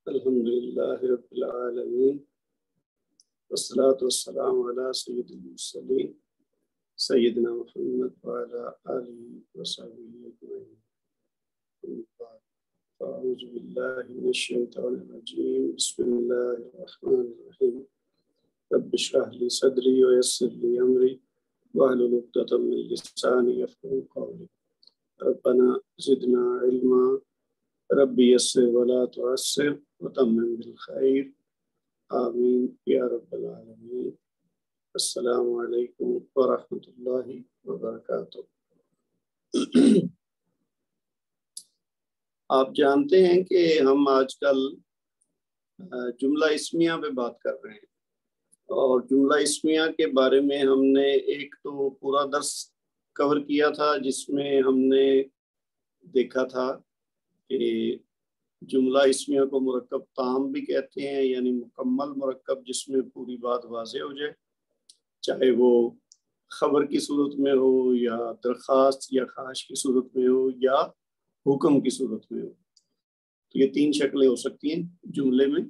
الحمدللہ رب العالمین والصلاة والسلام علی سید المرسلین سیدنا محمد وعلی آلہ وصحبہ اجمعین۔ اعوذ باللہ من الشیطان الرجیم، بسم اللہ الرحمن الرحیم۔ رب اشرح لی صدری ویسر لی امری واحلل عقدۃ من لسانی یفقہوا قولی۔ ربنا زدنا علما ربی یسر ولا تعسر وتمم بالخیر، آمین یا رب العالمین۔ السلام علیکم ورحمۃ اللہ وبرکاتہ۔ آپ جانتے ہیں کہ ہم آج کل جملہ اسمیہ پہ بات کر رہے ہیں، اور جملہ اسمیہ کے بارے میں ہم نے ایک تو پورا درس کور کیا تھا، جس میں ہم نے دیکھا تھا کہ جملہ اسمیہ کو مرکب تام بھی کہتے ہیں، یعنی مکمل مرکب جس میں پوری بات واضح ہو جائے، چاہے وہ خبر کی صورت میں ہو یا درخواست یا خواہش کی صورت میں ہو یا حکم کی صورت میں ہو۔ تو یہ تین شکلیں ہو سکتی ہیں جملے میں،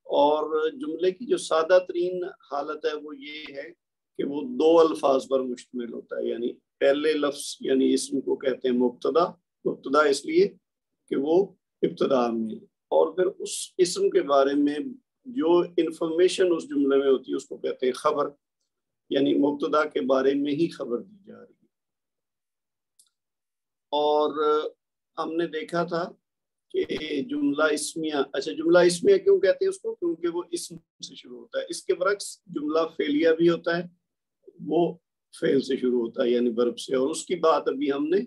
اور جملے کی جو سادہ ترین حالت ہے وہ یہ ہے کہ وہ دو الفاظ پر مشتمل ہوتا ہے، یعنی پہلے لفظ یعنی اسم کو کہتے ہیں مبتدا، مبتدا اس لیے کہ وہ ابتدا میں، اور پھر اس اسم کے بارے میں جو انفارمیشن اس جملے میں ہوتی ہے اس کو کہتے ہیں خبر، یعنی مبتدا کے بارے میں ہی خبر دی جا رہی ہے۔ اور ہم نے دیکھا تھا کہ جملہ اسمیہ، جملہ اسمیہ کیوں کہتے ہیں اس کو؟ کیونکہ وہ اسم سے شروع ہوتا ہے۔ اس کے برعکس جملہ فعلیہ بھی ہوتا ہے، وہ فعل سے شروع ہوتا ہے یعنی ورب سے، اور اس کی بات ابھی ہم نے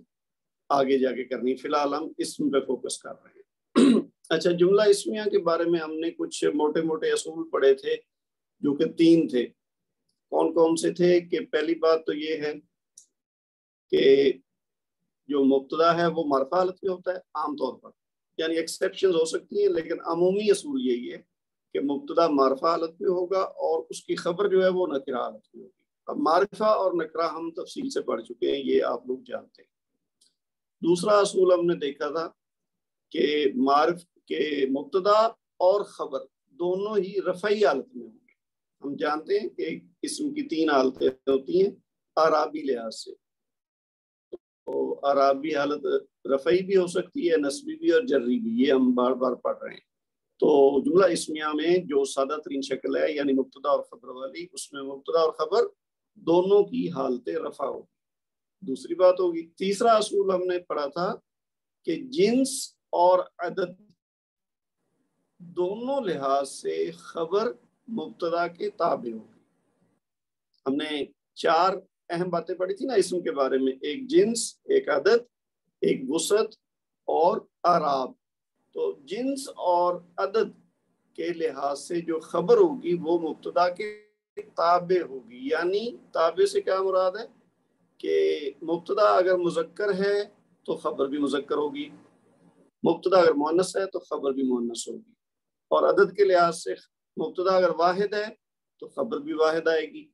آگے جا کے کرنی، فی الحال ہم اسم پہ فوکس کر رہے ہیں۔ جملہ اسمیہ کے بارے میں ہم نے کچھ موٹے موٹے اصول پڑھے تھے جو کہ تین تھے۔ کون کون سے تھے؟ کہ پہلی بات تو یہ ہے کہ جو مبتدا ہے وہ مرفوع حالت میں ہوتا ہے عام طور پر، یعنی ایکسیپشنز ہو سکتی ہیں، لیکن عمومی اصول یہی ہے کہ مبتدا مرفوع حالت میں ہوگا اور اس کی خبر جو ہے وہ نکرہ حالت میں ہوگی۔ اب معرفہ اور نکرہ ہم تفصیل سے پڑھ چکے ہیں، یہ آپ لوگ جانتے ہیں۔ دوسرا اصول ہم نے دیکھا تھا کہ معرف کے مبتدا اور خبر دونوں ہی رفعی حالت میں ہوں گے۔ ہم جانتے ہیں کہ اسم کی تین حالتیں ہوتی ہیں اعرابی لحاظ سے، تو اعرابی حالت رفعی بھی ہو سکتی ہے، نصبی بھی اور جری بھی، یہ ہم بار بار پڑھ رہے ہیں۔ تو جملہ اسمیہ میں جو سادہ ترین شکل ہے یعنی مبتدا اور خبر والی، اس میں مبتدا اور خبر دونوں کی حالتیں رفع ہوگی۔ دوسری بات ہوگی، تیسرا اصول ہم نے پڑھا تھا کہ جنس اور عدد دونوں لحاظ سے خبر مبتدا کے تابع ہوگی۔ ہم نے چار اہم باتیں پڑھی تھی نا اسم کے بارے میں، ایک جنس، ایک عدد، ایک وسعت اور اعراب۔ تو جنس اور عدد کے لحاظ سے جو خبر ہوگی وہ مبتدا کے تابع ہوگی، یعنی تابع سے کیا مراد ہے کہ مبتدا اگر مذکر ہے تو خبر بھی مذکر ہوگی، مبتدا اگر مؤنث ہے تو خبر بھی مؤنث ہوگی، اور عدد کے لحاظ سے مبتدا اگر واحد ہے تو خبر بھی واحد آئے گی،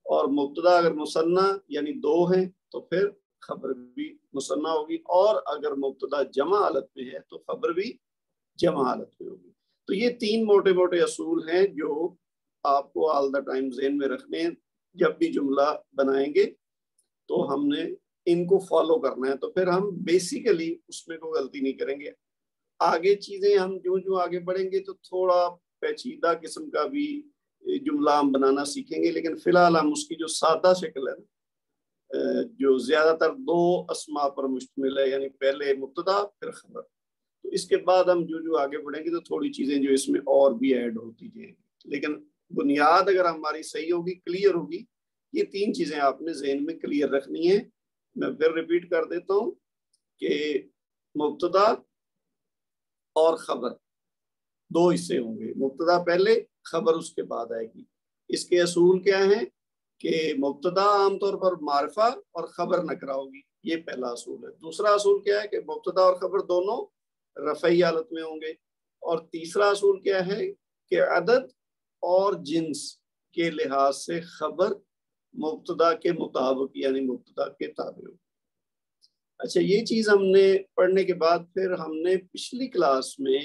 اور مبتدا اگر مثنیٰ یعنی دو ہیں تو پھر خبر بھی مثنیٰ ہوگی، اور اگر مبتدا جمع حالت میں ہے تو خبر بھی جمع حالت میں ہوگی۔ تو یہ تین موٹے موٹے اصول ہیں جو آپ کو آل دا ٹائم ذہن میں رکھنے ہیں۔ جب بھی جملہ بنائیں گے تو ہم نے ان کو فالو کرنا ہے، تو پھر ہم بیسیکلی اس میں کوئی غلطی نہیں کریں گے۔ آگے چیزیں ہم جو آگے بڑھیں گے تو تھوڑا پیچیدہ قسم کا بھی جملہ ہم بنانا سیکھیں گے، لیکن فی الحال ہم اس کی جو سادہ شکل ہے جو زیادہ تر دو اسماء پر مشتمل ہے، یعنی پہلے مبتدا پھر خبر، تو اس کے بعد ہم جو آگے بڑھیں گے تو تھوڑی چیزیں جو اس میں اور بھی ایڈ ہوتی جائیں گی، لیکن بنیاد اگر ہماری صحیح ہوگی، کلیئر ہوگی، یہ تین چیزیں آپ نے ذہن میں کلیئر رکھنی ہیں۔ میں پھر ریپیٹ کر دیتا ہوں کہ مبتدا اور خبر دو حصے ہوں گے، مبتدا پہلے، خبر اس کے بعد آئے گی۔ اس کے اصول کیا ہیں کہ مبتدا عام طور پر معرفہ اور خبر نکرہ ہوگی، یہ پہلا اصول ہے۔ دوسرا اصول کیا ہے کہ مبتدا اور خبر دونوں رفعی حالت میں ہوں گے، اور تیسرا اصول کیا ہے کہ عدد اور جنس کے لحاظ سے خبر مبتدا کے مطابق یعنی مبتدا کے تابع ہو۔ اچھا، یہ چیز ہم نے پڑھنے کے بعد پھر ہم نے پچھلی کلاس میں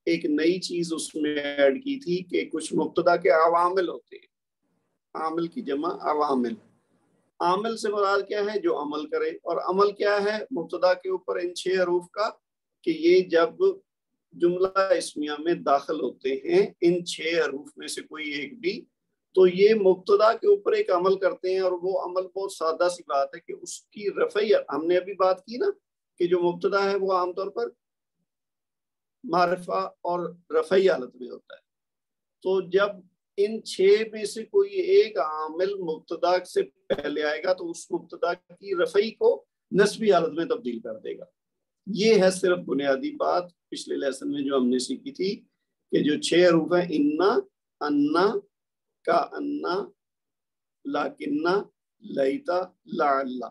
ایک نئی چیز اس میں ایڈ کی تھی کہ کچھ مبتدا کے عوامل ہوتے ہیں. عامل کی جمع عوامل. عامل سے مراد کیا ہے؟ جو عمل کرے. اور عمل کیا ہے مبتدا کے اوپر ان 6 حروف کا؟ کہ یہ جب جملہ اسمیہ میں داخل ہوتے ہیں ان 6 حروف میں سے کوئی ایک بھی، تو یہ مبتدا کے اوپر ایک عمل کرتے ہیں. اور وہ عمل بہت سادہ سی بات ہے کہ اس کی رفعی، ہم نے ابھی بات کی نا کہ جو مبتدا ہے وہ عام طور پر معرفہ اور رفعی حالت میں ہوتا ہے. تو جب ان 6 میں سے کوئی ایک عامل مبتدا سے پہلے آئے گا تو اس مبتدا کی رفعی کو نسبی حالت میں تبدیل کر دے گا. یہ ہے صرف بنیادی بات پچھلے لیسن میں جو ہم نے سیکھی تھی کہ جو 6 حروف ہیں انا، انا، کا انا، لاکنہ، لیتا، لعلہ،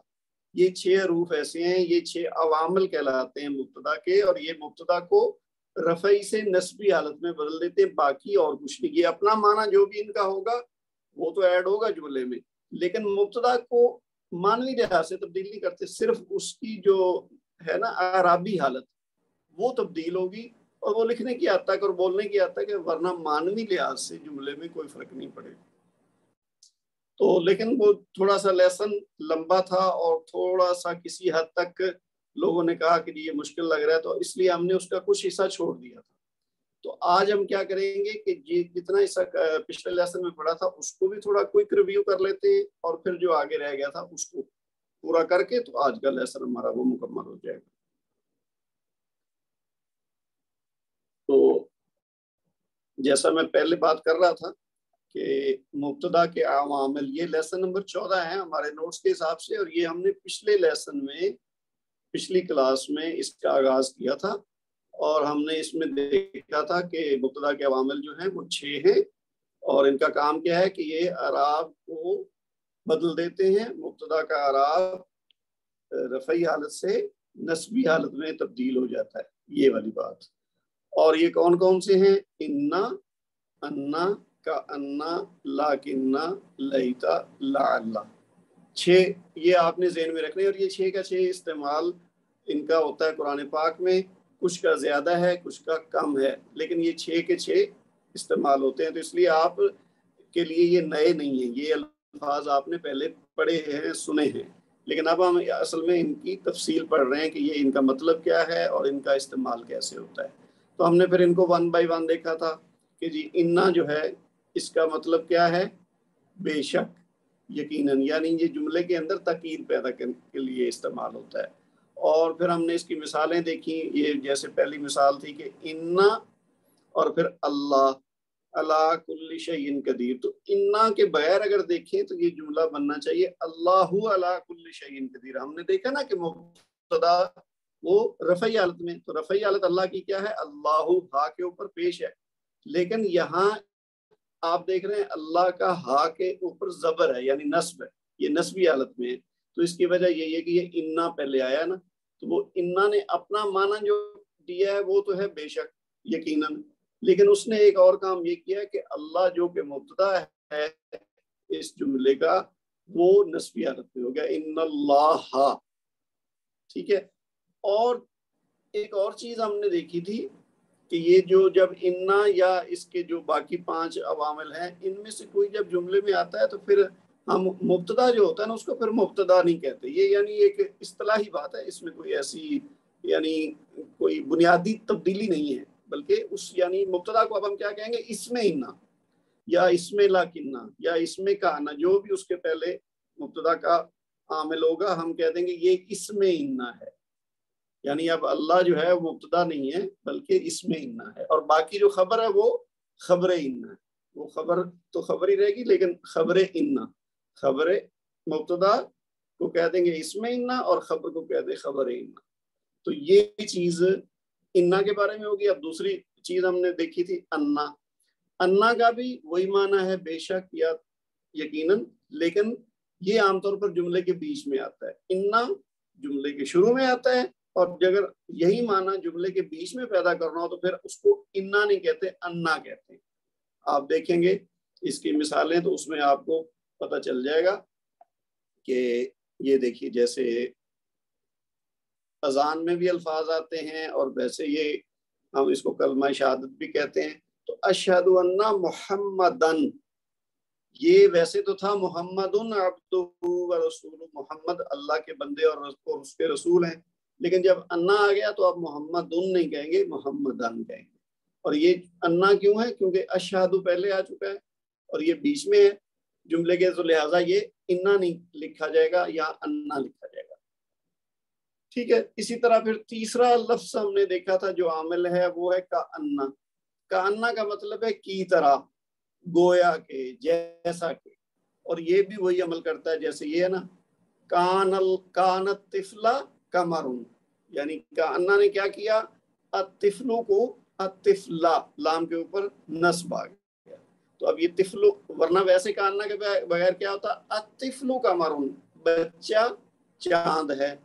یہ 6 حروف ایسے ہیں، یہ 6 عوامل کہلاتے ہیں مبتدا کے، اور یہ مبتدا کو رفعی سے نسبی حالت میں بدل دیتے ہیں. باقی اور کچھ نہیں. یہ اپنا معنی جو بھی ان کا ہوگا وہ تو ایڈ ہوگا جملے میں، لیکن مبتدا کو معنوی لحاظ سے تبدیل نہیں کرتے. صرف اس کی جو ہے نا اعرابی حالت وہ تبدیل ہوگی، اور وہ لکھنے کی حد تک اور بولنے کی حد تک ہے، ورنہ معنوی لحاظ سے جملے میں کوئی فرق نہیں پڑے گا. تو لیکن وہ تھوڑا سا لیسن لمبا تھا اور تھوڑا سا کسی حد تک لوگوں نے کہا کہ یہ مشکل لگ رہا ہے، تو اس لیے ہم نے اس کا کچھ حصہ چھوڑ دیا تھا. تو آج ہم کیا کریں گے کہ جتنا حصہ پچھلے لیسن میں پڑھا تھا اس کو بھی تھوڑا کوئک ریویو کر لیتے ہیں، اور پھر جو آگے رہ گیا تھا اس کو پورا کر کے تو آج کا لیسن ہمارا وہ مکمل ہو جائے گا. تو جیسا میں پہلے بات کر رہا تھا کہ مبتدا کے عوامل، یہ لیسن نمبر 14 ہے ہمارے نوٹس کے حساب سے، اور یہ ہم نے پچھلے لیسن میں پچھلی کلاس میں اس کا آغاز کیا تھا، اور ہم نے اس میں دیکھا تھا کہ مبتدا کے عوامل جو ہیں وہ 6 ہیں، اور ان کا کام کیا ہے کہ یہ اعراب کو بدل دیتے ہیں. مبتدا کا اعراب رفعی حالت سے نسبی حالت میں تبدیل ہو جاتا ہے، یہ والی بات. اور یہ کون کون سے ہیں؟ انا، انا، کا انا، لاکنہ، لیتا، لعلہ. 6 یہ آپ نے ذہن میں رکھنے. اور یہ 6 کا 6 استعمال ان کا ہوتا ہے قرآن پاک میں، کچھ کا زیادہ ہے کچھ کا کم ہے، لیکن یہ 6 کے 6 استعمال ہوتے ہیں. تو اس لیے آپ کے لیے یہ نئے نہیں ہیں، یہ الفاظ آپ نے پہلے پڑھے ہیں، سنے ہیں، لیکن اب ہم اصل میں ان کی تفصیل پڑھ رہے ہیں کہ یہ ان کا مطلب کیا ہے اور ان کا استعمال کیسے ہوتا ہے. تو ہم نے پھر ان کو 1 بائی 1 دیکھا تھا کہ جی انا جو ہے اس کا مطلب کیا ہے؟ بے شک، یقیناً، یعنی یہ جملے کے اندر تاکید پیدا کرنے کے لیے استعمال ہوتا ہے. اور پھر ہم نے اس کی مثالیں دیکھی. یہ جیسے پہلی مثال تھی کہ انا اور پھر اللہ، اللہ کل شیء قدیر. تو انا کے بغیر اگر دیکھیں تو یہ جملہ بننا چاہیے اللہ علی کل شیء قدیر. ہم نے دیکھا نا کہ مبتدا وہ رفعی حالت میں، تو رفعی حالت اللہ کی کیا ہے؟ اللہ، ہا کے اوپر پیش ہے، لیکن یہاں آپ دیکھ رہے ہیں اللہ کا ہا کے اوپر زبر ہے، یعنی نصب ہے، یہ نصبی حالت میں ہے. تو اس کی وجہ یہی ہے کہ یہ انا پہلے آیا نا، تو وہ انا نے اپنا معنی جو دیا ہے وہ تو ہے بے شک، یقیناً، لیکن اس نے ایک اور کام یہ کیا کہ اللہ جو کہ مبتدا ہے اس جملے کا وہ نصبی حالت میں ہو گیا ان اللہ. ٹھیک ہے. اور ایک اور چیز ہم نے دیکھی تھی کہ یہ جو جب انا یا اس کے جو باقی 5 عوامل ہیں ان میں سے کوئی جب جملے میں آتا ہے تو پھر ہم مبتدا جو ہوتا ہے نا اس کو پھر مبتدا نہیں کہتے. یہ یعنی ایک اصطلاحی بات ہے، اس میں کوئی ایسی یعنی کوئی بنیادی تبدیلی نہیں ہے، بلکہ اس یعنی مبتدا کو اب ہم کیا کہیں گے؟ اس میں انا یا اس میں لاکنہ یا اس میں کانا، جو بھی اس کے پہلے مبتدا کا عامل ہوگا ہم کہہ دیں گے یہ اس میں انا ہے. یعنی اب اللہ جو ہے وہ مبتدا نہیں ہے بلکہ اس میں انا ہے، اور باقی جو خبر ہے وہ خبر انا ہے. وہ خبر تو خبر ہی رہے گی، لیکن خبر انا، خبر مبتدا کو کہہ دیں گے اس میں انا اور خبر کو کہہ دیں خبر انا. تو یہ چیز انا کے بارے میں ہوگی. اب دوسری چیز ہم نے دیکھی تھی انا. انا کا بھی وہی معنی ہے بے شک یا یقیناً، لیکن یہ عام طور پر جملے کے بیچ میں آتا ہے. انا جملے کے شروع میں آتا ہے، اور اگر یہی معنی جملے کے بیچ میں پیدا کرنا ہو تو پھر اس کو انا نہیں کہتے، انا کہتے ہیں. آپ دیکھیں گے اس کی مثالیں تو اس میں آپ کو پتہ چل جائے گا کہ یہ دیکھیے جیسے اذان میں بھی الفاظ آتے ہیں اور ویسے یہ ہم اس کو کلمہ شہادت بھی کہتے ہیں. تو اشہد ان محمدن، یہ ویسے تو تھا محمد عبدہ و رسول، محمد اللہ کے بندے اور اس کے رسول ہیں، لیکن جب انا آ گیا تو آپ محمد نہیں کہیں گے، محمدن کہیں گے. اور یہ انا کیوں ہے؟ کیونکہ اشہد پہلے آ چکا ہے اور یہ بیچ میں ہے جملے کے، تو لہٰذا یہ انا نہیں لکھا جائے گا یا انا لکھا جائے گا. ٹھیک ہے. اسی طرح پھر تیسرا لفظ ہم نے دیکھا تھا جو عامل ہے وہ ہے کأنا. کأنا کا مطلب ہے کی طرح، گویا کے، جیسا کہ. اور یہ بھی وہی عمل کرتا ہے جیسے یہ ہے نا، کانت طفلا کمرن، یعنی کأنا نے کیا کیا، الطفلو کو الطفلا لام کے اوپر نصب آ گیا. تو اب یہ طفلو، ورنہ ویسے کأنا کے بغیر کیا ہوتا، الطفلو کمرن، بچہ چاند ہے.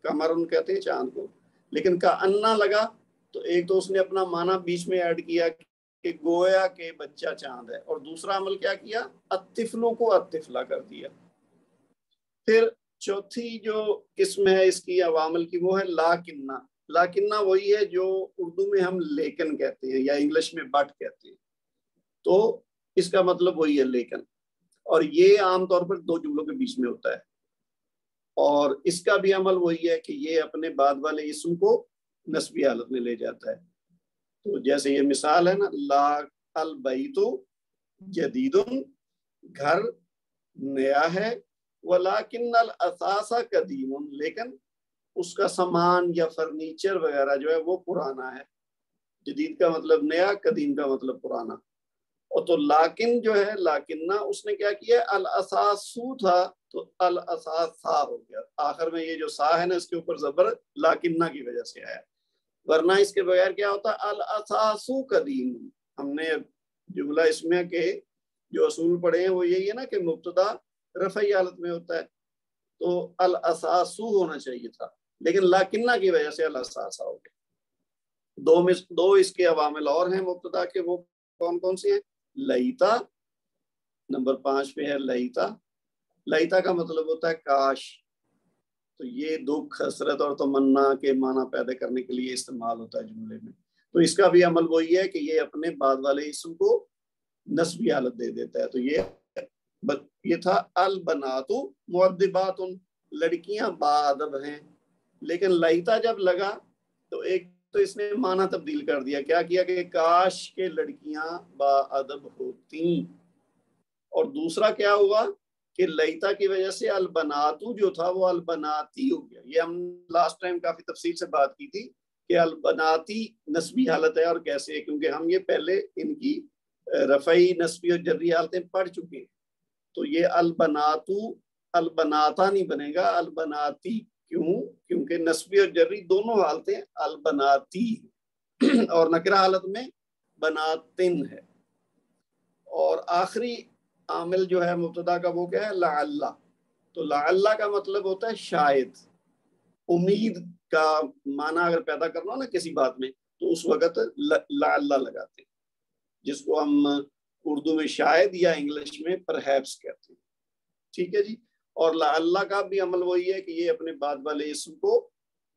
کمرن کہتے ہیں چاند کو، لیکن کأنا لگا تو ایک تو اس نے اپنا معنی بیچ میں ایڈ کیا کہ گویا کہ بچہ چاند ہے، اور دوسرا عمل کیا کیا، الطفلوں کو الطفلا کر دیا. پھر چوتھی جو قسم ہے اس کی عوامل کی وہ ہے لاکنہ. لاکنہ وہی ہے جو اردو میں ہم لیکن کہتے ہیں یا انگلش میں بٹ کہتے ہیں، تو اس کا مطلب وہی ہے لیکن. اور یہ عام طور پر دو جملوں کے بیچ میں ہوتا ہے، اور اس کا بھی عمل وہی ہے کہ یہ اپنے بعد والے اسم کو نسبی حالت میں لے جاتا ہے. تو جیسے یہ مثال ہے نا، لا البیت جدید، گھر نیا ہے، ولیکن الاثاث قدیم، لیکن اس کا سامان یا فرنیچر وغیرہ جو ہے وہ پرانا ہے. جدید کا مطلب نیا، قدیم کا مطلب پرانا. اور تو لاکن جو ہے، لاکنہ اس نے کیا کیا، الاساسو تھا تو الاساسا ہو گیا. آخر میں یہ جو سا ہے نا اس کے اوپر زبر لاکنہ کی وجہ سے آیا، ورنہ اس کے بغیر کیا ہوتا، الاساسو قدیم. ہم نے جملہ اسمیہ کے جو اصول پڑھے ہیں وہ یہی ہے نا کہ مبتدا رفعی حالت میں ہوتا ہے، تو الاساسو ہونا چاہیے تھا، لیکن لاکنہ کی وجہ سے الاساسا ہو گیا. دو اس کے عوامل اور ہیں مبتدا کے، وہ کون کون سے ہیں، لیتا، نمبر 5 پہ ہے لیتا. لیتا کا مطلب ہوتا ہے کاش. تو یہ دکھ، حسرت اور تمنا کے معنی پیدا کرنے کے لیے استعمال ہوتا ہے جملے میں. تو اس کا بھی عمل وہی ہے کہ یہ اپنے بعد والے اسم کو نسبی حالت دے دیتا ہے. تو یہ تھا البنات مؤدبات، لڑکیاں باادب ہیں. لیکن لیتا جب لگا تو ایک تو اس نے معنی تبدیل کر دیا، کیا کیا کہ کاش کے لڑکیاں باادب ہوتی. اور دوسرا کیا ہوا کہ لیتا کی وجہ سے البناتو جو تھا وہ البناتی ہو گیا. یہ ہم لاسٹ ٹائم کافی تفصیل سے بات کی تھی کہ البناتی نسبی حالت ہے اور کیسے، کیونکہ ہم یہ پہلے ان کی رفعی، نسبی اور جری حالتیں پڑھ چکے ہیں. تو یہ البناتو، البناتا نہیں بنے گا، البناتی. کیوں؟ کیونکہ نسبی اور جری دونوں حالتیں البناتی اور نکرہ حالت میں بناتن ہے. اور آخری عامل جو ہے مبتدا کا وہ کیا ہے، لعل. تو لعل کا مطلب ہوتا ہے شاید، امید کا معنی اگر پیدا کرنا ہو نا کسی بات میں تو اس وقت لعل لگاتے ہیں، جس کو ہم اردو میں شاید یا انگلش میں پرہیپس کہتے ہیں. ٹھیک ہے جی. اور لعل کا بھی عمل وہی ہے کہ یہ اپنے بعد والے اسم کو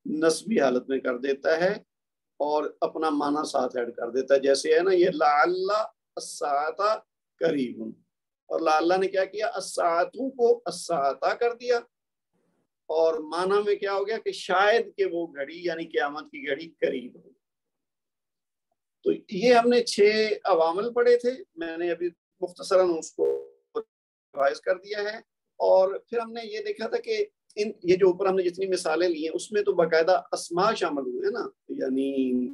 نسبی حالت میں کر دیتا ہے اور اپنا معنی ساتھ ایڈ کر دیتا ہے. جیسے ہے نا یہ لعل الساعۃ قریب، اور لعل نے کیا کیا، الساعۃ کو الساعۃ کر دیا، اور معنی میں کیا ہو گیا کہ شاید کہ وہ گھڑی یعنی قیامت کی گھڑی قریب ہو. تو یہ ہم نے 6 عوامل پڑھے تھے، میں نے ابھی مختصراً اس کو ریوائز کر دیا ہے. اور پھر ہم نے یہ دیکھا تھا کہ یہ جو اوپر ہم نے جتنی مثالیں لی ہیں اس میں تو باقاعدہ اسماء شامل ہوئے ہیں نا، یعنی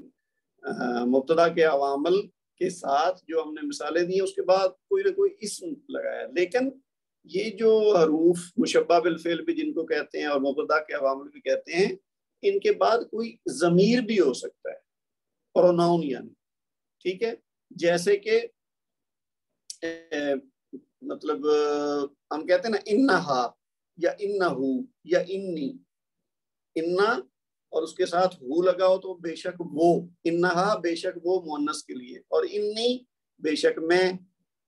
مبتدا کے عوامل کے ساتھ جو ہم نے مثالیں دی ہیں اس کے بعد کوئی نہ کوئی اسم لگایا. لیکن یہ جو حروف مشبہ بالفعل بھی جن کو کہتے ہیں اور مبتدا کے عوامل بھی کہتے ہیں، ان کے بعد کوئی ضمیر بھی ہو سکتا ہے، پروناؤن یعنی. ٹھیک ہے. جیسے کہ مطلب ہم کہتے ہیں نا انہا یا انہو یا انی. انا اور اس کے ساتھ ہو لگا ہو تو بے شک وہ، انہا بے شک وہ مؤنث کے لیے، اور انی بے شک میں،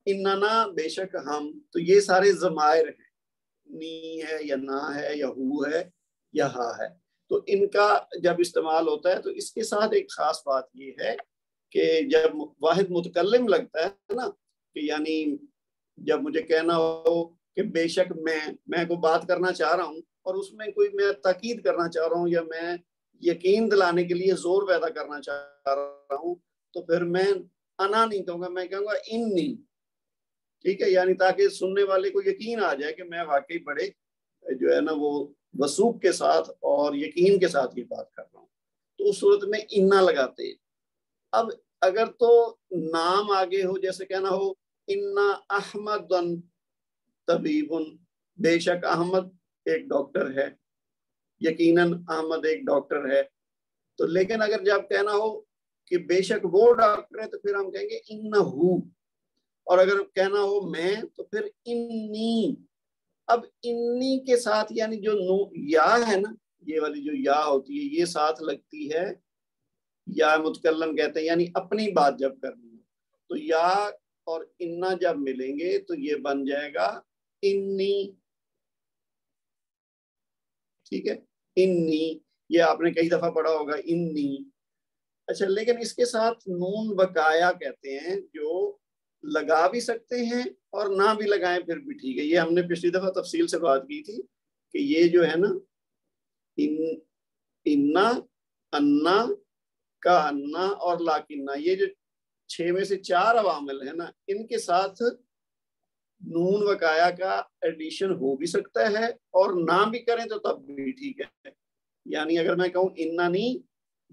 اننا بے شک ہم. تو یہ سارے ضمائر ہیں، نی ہے یا نا ہے یا ہو ہے یا ہا ہے. تو ان کا جب استعمال ہوتا ہے تو اس کے ساتھ ایک خاص بات یہ ہے کہ جب واحد متکلم لگتا ہے نا، کہ یعنی جب مجھے کہنا ہو کہ بے شک میں کو بات کرنا چاہ رہا ہوں اور اس میں کوئی میں تاکید کرنا چاہ رہا ہوں یا میں یقین دلانے کے لیے زور پیدا کرنا چاہ رہا ہوں، تو پھر میں انا نہیں کہوں گا، میں کہوں گا انی، ٹھیک ہے، یعنی تاکہ سننے والے کو یقین آ جائے کہ میں واقعی بڑے جو ہے نا وہ وثوق کے ساتھ اور یقین کے ساتھ یہ بات کر رہا ہوں، تو اس صورت میں انا لگاتے ہیں۔ اب اگر تو نام آگے ہو، جیسے کہنا ہو انا احمد طبیب، بے شک احمد ایک ڈاکٹر ہے، یقیناً احمد ایک ڈاکٹر ہے، تو لیکن اگر جب کہنا ہو کہ بے شک وہ ڈاکٹر ہے تو پھر ہم کہیں گے انہو، اور اگر کہنا ہو میں تو پھر انی۔ اب انی کے ساتھ یعنی جو یا ہے نا، یہ والی جو یا ہوتی ہے یہ ساتھ لگتی ہے، یا متکلم کہتے ہیں، یعنی اپنی بات جب کرنی ہے تو یا اور انا جب ملیں گے تو یہ بن جائے گا انی، ٹھیک ہے، انی، یہ آپ نے کئی دفعہ پڑھا ہوگا انی۔ اچھا، لیکن اس کے ساتھ نون بقایا کہتے ہیں، جو لگا بھی سکتے ہیں اور نہ بھی لگائیں پھر بھی ٹھیک ہے۔ یہ ہم نے پچھلی دفعہ تفصیل سے بات کی تھی کہ یہ جو ہے نا انا، انا، کا انا اور لاکنہ، یہ جو 6 میں سے 4 عوامل ہیں نا، ان کے ساتھ نون وقایا کا ایڈیشن ہو بھی سکتا ہے اور نہ بھی کریں تو تب بھی ٹھیک ہے۔ یعنی اگر میں کہوں انانی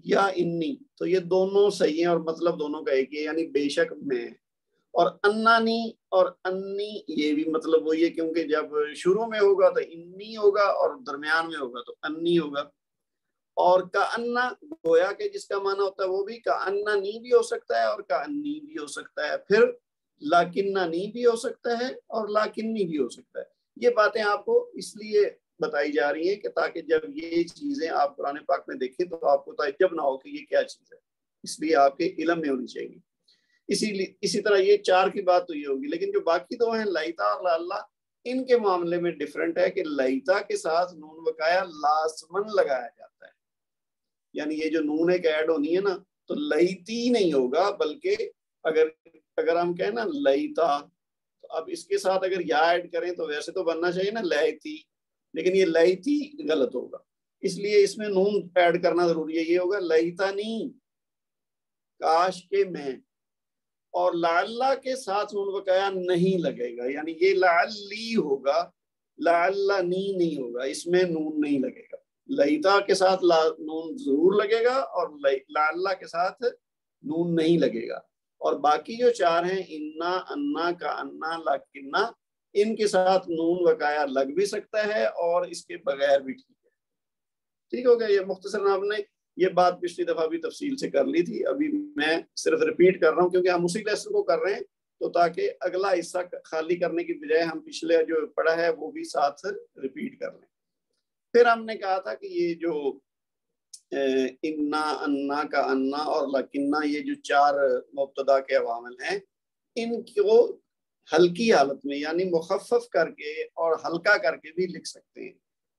یا انی تو یہ دونوں صحیح ہیں اور مطلب دونوں کا ایک ہی ہے، یعنی بے شک میں، اور انانی اور انی یہ بھی مطلب وہی ہے، کیونکہ جب شروع میں ہوگا تو انی ہوگا اور درمیان میں ہوگا تو انی ہوگا۔ اور کانا گویا کہ جس کا معنی ہوتا ہے وہ بھی کاننی بھی ہو سکتا ہے اور کانی بھی ہو سکتا ہے، پھر لاکننی بھی ہو سکتا ہے اور لاکنی بھی ہو سکتا ہے۔ یہ باتیں آپ کو اس لیے بتائی جا رہی ہیں کہ تاکہ جب یہ چیزیں آپ قرآن پاک میں دیکھیں تو آپ کو تعجب نہ ہو کہ یہ کیا چیز ہے، اس لیے آپ کے علم میں ہونی چاہیے۔ اسی طرح یہ 4 کی بات تو یہ ہوگی، لیکن جو باقی 2 ہیں لائتا اور لاللہ، ان کے معاملے میں ڈیفرنٹ ہے کہ لائتا کے ساتھ نون وقایا لازمن لگایا جاتا ہے، یعنی یہ جو نون ایک ایڈ ہونی ہے نا تو لائتی نہیں ہوگا، بلکہ اگر ہم کہیں نا لائتا، تو اب اس کے ساتھ اگر یا ایڈ کریں تو ویسے تو بننا چاہیے نا لائتی، لیکن یہ لائتی غلط ہوگا، اس لیے اس میں نون ایڈ کرنا ضروری ہے، یہ ہوگا لائتانی، کاش کے میں، اور لعلہ کے ساتھ نون وقایا نہیں لگے گا، یعنی یہ لعلی ہوگا، لعلنی نہیں ہوگا، اس میں نون نہیں لگے گا۔ لئیتا کے ساتھ نون ضرور لگے گا اور لعلہ کے ساتھ نون نہیں لگے گا، اور باقی جو 4 ہیں انا، انا، کانا، لاکنہ، ان کے ساتھ نون وقایا لگ بھی سکتا ہے اور اس کے بغیر بھی ٹھیک ہے۔ ٹھیک ہو گیا؟ یہ مختصر ہم نے یہ بات پچھلی دفعہ بھی تفصیل سے کر لی تھی، ابھی میں صرف ریپیٹ کر رہا ہوں کیونکہ ہم اسی لیسن کو کر رہے ہیں، تو تاکہ اگلا حصہ خالی کرنے کی بجائے ہم پچھلے جو پڑھا ہے وہ بھی ساتھ ریپیٹ کر لیں۔ پھر ہم نے کہا تھا کہ یہ جو انا، انا، کا انا اور لکنہ، یہ جو 4 مبتدا کے عوامل ہیں، ان کو ہلکی حالت میں یعنی مخفف کر کے اور ہلکا کر کے بھی لکھ سکتے ہیں،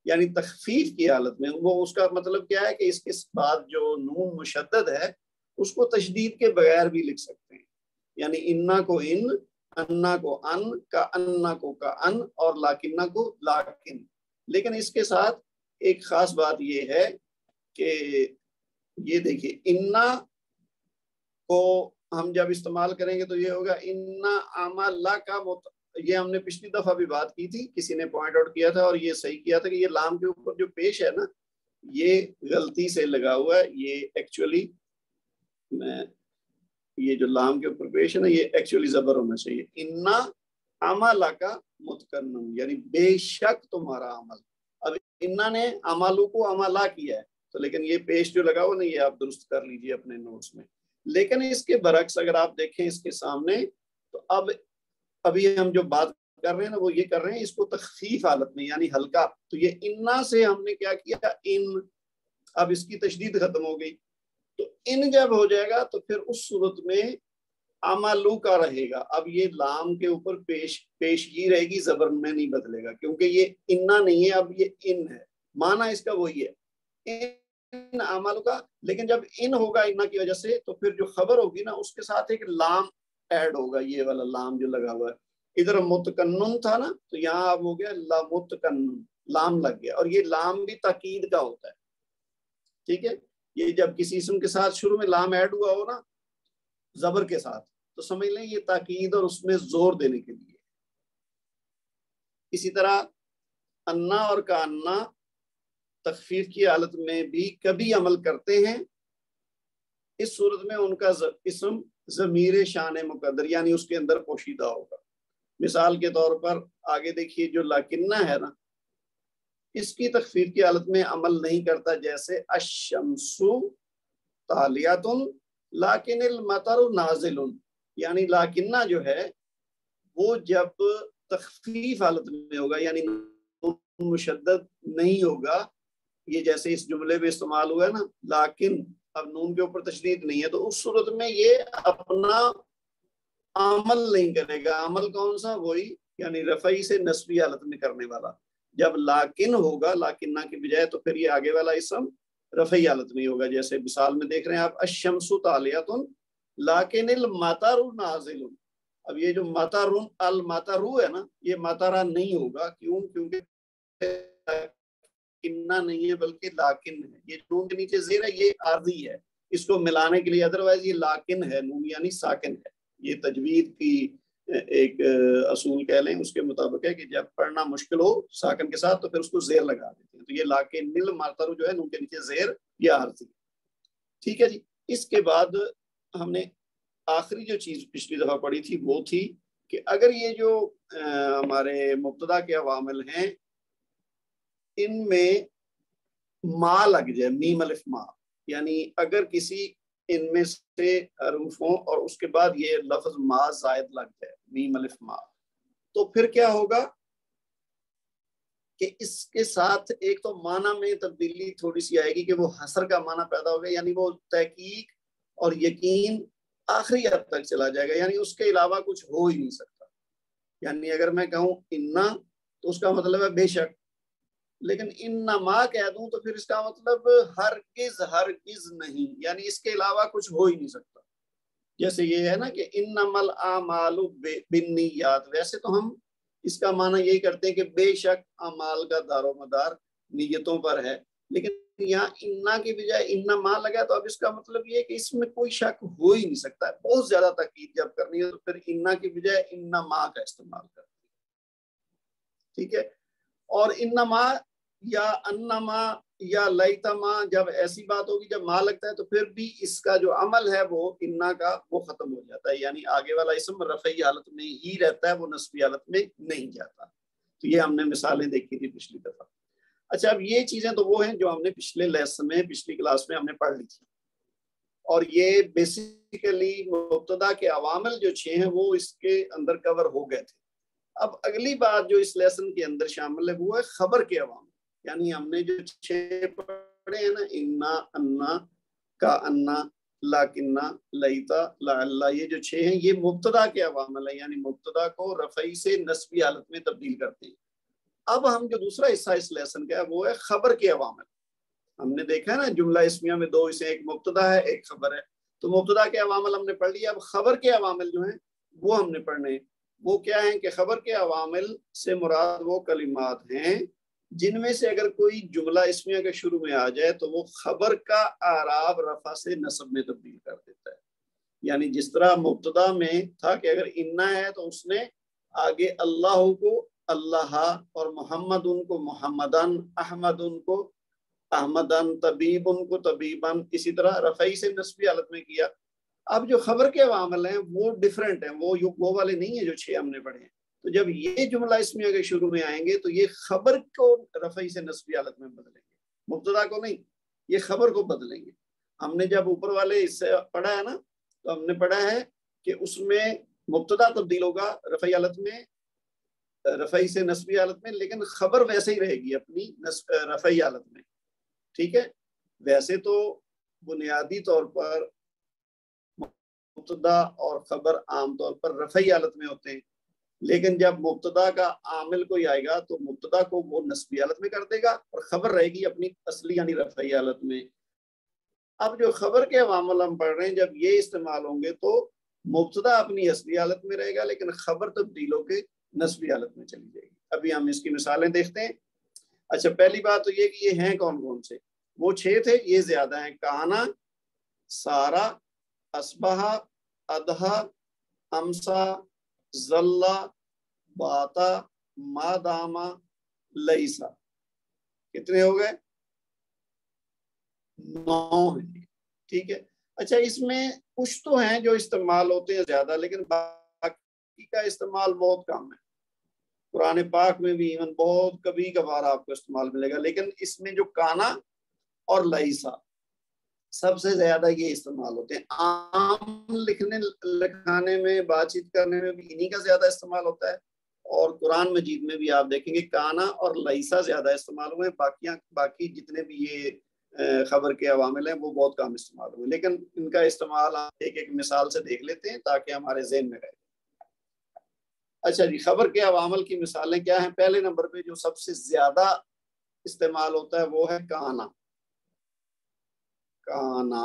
یعنی تخفیف کی حالت میں۔ وہ اس کا مطلب کیا ہے کہ اس کے بعد جو نون مشدد ہے اس کو تشدید کے بغیر بھی لکھ سکتے ہیں، یعنی انا کو ان، انا کو ان، کا انا کو کا ان، اور لاکنہ کو لاکن۔ لیکن اس کے ساتھ ایک خاص بات یہ ہے کہ یہ دیکھیے انا کو ہم جب استعمال کریں گے تو یہ ہوگا انا عملہ کا یہ ہم نے پچھلی دفعہ بھی بات کی تھی، کسی نے پوائنٹ آؤٹ کیا تھا اور یہ صحیح کیا تھا کہ یہ لام کے اوپر جو پیش ہے نا یہ غلطی سے لگا ہوا ہے، یہ ایکچولی یہ جو لام کے اوپر پیش ہے نا یہ ایکچولی زبر ہونا چاہیے، انا عملہ کا متکنم، یعنی بے شک تمہارا عمل۔ اب انا نے عملو کو عملہ کیا ہے تو لیکن یہ پیش جو لگا ہوا نا یہ آپ درست کر لیجئے اپنے نوٹس میں۔ لیکن اس کے برعکس اگر آپ دیکھیں اس کے سامنے تو ابھی ہم جو بات کر رہے ہیں نا وہ یہ کر رہے ہیں اس کو تخفیف حالت میں یعنی ہلکا، تو یہ انا سے ہم نے کیا کیا ان، اب اس کی تشدید ختم ہو گئی، تو ان جب ہو جائے گا تو پھر اس صورت میں عملو کا رہے گا، اب یہ لام کے اوپر پیشگی رہے گی، زبر میں نہیں بدلے گا کیونکہ یہ انا نہیں ہے، اب یہ ان ہے، معنی اس کا وہی ہے۔ ان اعمالوں کا، لیکن جب ان ہوگا انا کی وجہ سے تو پھر جو خبر ہوگی نا اس کے ساتھ ایک لام ایڈ ہوگا، یہ والا لام جو لگا ہوا ہے، ادھر متکنن تھا نا تو یہاں اب ہو گیا لا متکنن، لام لگ گیا، اور یہ لام بھی تاکید کا ہوتا ہے، ٹھیک ہے؟ یہ جب کسی اسم کے ساتھ شروع میں لام ایڈ ہوا ہو نا زبر کے ساتھ تو سمجھ لیں یہ تاکید اور اس میں زور دینے کے لیے۔ اسی طرح انا اور کانا تخفیف کی حالت میں بھی کبھی عمل کرتے ہیں، اس صورت میں ان کا اسم ضمیر شان مقدر یعنی اس کے اندر پوشیدہ ہوگا۔ مثال کے طور پر آگے دیکھیے جو لاکنہ ہے نا، اس کی تخفیف کی حالت میں عمل نہیں کرتا، جیسے الشمس طالیۃ لیکن المطر نازل، یعنی لاکنہ جو ہے وہ جب تخفیف حالت میں ہوگا یعنی مشدد نہیں ہوگا، یہ جیسے اس جملے میں استعمال ہوا ہے نا لیکن اب نون کے اوپر تشدید نہیں ہے، تو اس صورت میں یہ اپنا عمل نہیں کرے گا۔ عمل کون سا؟ وہی یعنی رفعی سے نصبی حالت میں کرنے والا۔ جب لاکن ہوگا لاکنہ کی بجائے تو پھر یہ آگے والا اسم رفعی حالت میں ہوگا، جیسے مثال میں دیکھ رہے ہیں آپ الشمس طالیۃ لیکن المطر نازل۔ اب یہ جو مطر المطر ہے نا یہ مطرہ نہیں ہوگا، کیوں؟ کیونکہ کنہ نہیں ہے بلکہ لاکن ہے، یہ نون کے نیچے زیر ہے یہ عارضی ہے، اس کو ملانے کے لیے، ادروائز یہ لاکن ہے، نون یعنی ساکن ہے۔ یہ تجوید کی ایک اصول کہہ لیں، اس کے مطابق ہے کہ جب پڑھنا مشکل ہو ساکن کے ساتھ تو پھر اس کو زیر لگا دیتے ہیں، تو یہ لاکن نل ماترو جو ہے نون کے نیچے زیر یہ عارضی، ٹھیک ہے جی۔ اس کے بعد ہم نے آخری جو چیز پچھلی دفعہ پڑھی تھی وہ تھی کہ اگر یہ جو ہمارے مبتدا کے عوامل ہیں ان میں ما لگ جائے، میم الف ما، یعنی اگر کسی ان میں سے حروف ہوں اور اس کے بعد یہ لفظ ما زائد لگ جائے، میم الف ما، تو پھر کیا ہوگا کہ اس کے ساتھ ایک تو معنی میں تبدیلی تھوڑی سی آئے گی کہ وہ حصر کا معنی پیدا ہوگا، یعنی وہ تحقیق اور یقین آخری حد تک چلا جائے گا، یعنی اس کے علاوہ کچھ ہو ہی نہیں سکتا۔ یعنی اگر میں کہوں انا تو اس کا مطلب ہے بے شک، لیکن انما کہہ دوں تو پھر اس کا مطلب ہرگز نہیں، یعنی اس کے علاوہ کچھ ہو ہی نہیں سکتا۔ جیسے یہ ہے نا کہ انما الاعمال بالنیات، ویسے تو ہم اس کا معنی یہی کرتے ہیں کہ بے شک اعمال کا دار و مدار نیتوں پر ہے، لیکن یہاں انا کی بجائے انما لگا تو اب اس کا مطلب یہ ہے کہ اس میں کوئی شک ہو ہی نہیں سکتا ہے۔ بہت زیادہ تاکید جب کرنی ہے تو پھر انا کی بجائے انما کا استعمال کرتے ہیں، ٹھیک ہے؟ اور انما یا انما یا لیتما جب ایسی بات ہوگی جب ما لگتا ہے تو پھر بھی اس کا جو عمل ہے وہ انا کا وہ ختم ہو جاتا ہے، یعنی آگے والا اسم رفعی حالت میں ہی رہتا ہے، وہ نصبی حالت میں نہیں جاتا۔ تو یہ ہم نے مثالیں دیکھی تھی پچھلی دفعہ۔ اچھا اب یہ چیزیں تو وہ ہیں جو ہم نے پچھلے لیسن میں پچھلی کلاس میں ہم نے پڑھ لی تھی، اور یہ بیسیکلی مبتدا کے عوامل جو 6 ہیں وہ اس کے اندر کور ہو گئے تھے۔ اب اگلی بات جو اس لیسن کے اندر شامل ہے وہ ہے خبر کے عوامل، یعنی ہم نے جو 6 پڑھے ہیں نا انا انا کا انا لاکنہ لیتا لعلہ، یہ جو 6 ہیں یہ مبتدا کے عوامل ہیں، یعنی مبتدا کو رفعی سے نصبی حالت میں تبدیل کرتے ہیں۔ اب ہم جو دوسرا حصہ اس لیسن کا ہے وہ ہے خبر کے عوامل۔ ہم نے دیکھا ہے نا جملہ اسمیہ میں 2 اسے، ایک مبتدا ہے ایک خبر ہے، تو مبتدا کے عوامل ہم نے پڑھ لیا، اب خبر کے عوامل جو ہیں وہ ہم نے پڑھنے ہیں۔ وہ کیا ہیں کہ خبر کے عوامل سے مراد وہ کلمات ہیں جن میں سے اگر کوئی جملہ اسمیہ کے شروع میں آ جائے تو وہ خبر کا اعراب رفع سے نصب میں تبدیل کر دیتا ہے۔ یعنی جس طرح مبتدا میں تھا کہ اگر انا ہے تو اس نے آگے اللہ کو اللہ اور محمد ان کو محمدن، احمد ان کو احمدن، طبیب ان کو طبیبن، اسی طرح رفعی سے نصبی حالت میں کیا۔ اب جو خبر کے عوامل ہیں وہ ڈیفرنٹ ہیں، وہ والے نہیں ہیں جو 6 ہم نے پڑھے ہیں۔ تو جب یہ جملہ اسمیہ کے شروع میں آئیں گے تو یہ خبر کو رفعی سے نصبی حالت میں بدلیں گے، مبتدا کو نہیں، یہ خبر کو بدلیں گے۔ ہم نے جب اوپر والے اس سے پڑھا ہے نا تو ہم نے پڑھا ہے کہ اس میں مبتدا تبدیل ہوگا رفعی حالت میں، رفعی سے نصبی حالت میں، لیکن خبر ویسے ہی رہے گی اپنی رفعی حالت میں، ٹھیک ہے؟ ویسے تو بنیادی طور پر مبتدا اور خبر عام طور پر رفعی حالت میں ہوتے ہیں، لیکن جب مبتدا کا عامل کوئی آئے گا تو مبتدا کو وہ نسبی حالت میں کر دے گا اور خبر رہے گی اپنی اصلی یعنی رفعی حالت میں۔ اب جو خبر کے عوامل ہم پڑھ رہے ہیں جب یہ استعمال ہوں گے تو مبتدا اپنی اصلی حالت میں رہے گا لیکن خبر تبدیل ہو کے نسبی حالت میں چلی جائے گی۔ ابھی ہم اس کی مثالیں دیکھتے ہیں۔ اچھا، پہلی بات تو یہ کہ یہ ہیں کون کون سے؟ وہ 6 تھے، یہ زیادہ ہیں۔ کانا، سارا، اصبحا، ادھا، امسا، زلا، باتا، ماداما، لیسا۔ کتنے ہو گئے؟ 9 ہیں، ٹھیک ہے۔ اچھا، اس میں کچھ تو ہیں جو استعمال ہوتے ہیں زیادہ لیکن باقی کا استعمال بہت کم ہے۔ قرآن پاک میں بھی ایون بہت کبھی کبھار آپ کو استعمال ملے گا، لیکن اس میں جو کانا اور لیسا سب سے زیادہ یہ استعمال ہوتے ہیں۔ عام لکھنے لکھانے میں، بات چیت کرنے میں بھی انہی کا زیادہ استعمال ہوتا ہے، اور قرآن مجید میں بھی آپ دیکھیں گے کانا اور لیسا زیادہ استعمال ہوئے، باقی جتنے بھی یہ خبر کے عوامل ہیں وہ بہت کم استعمال ہوئے، لیکن ان کا استعمال ایک ایک مثال سے دیکھ لیتے ہیں تاکہ ہمارے ذہن میں رہے۔ اچھا جی، خبر کے عوامل کی مثالیں کیا ہیں؟ پہلے نمبر پہ جو سب سے زیادہ استعمال ہوتا ہے وہ ہے کانا۔ کانا،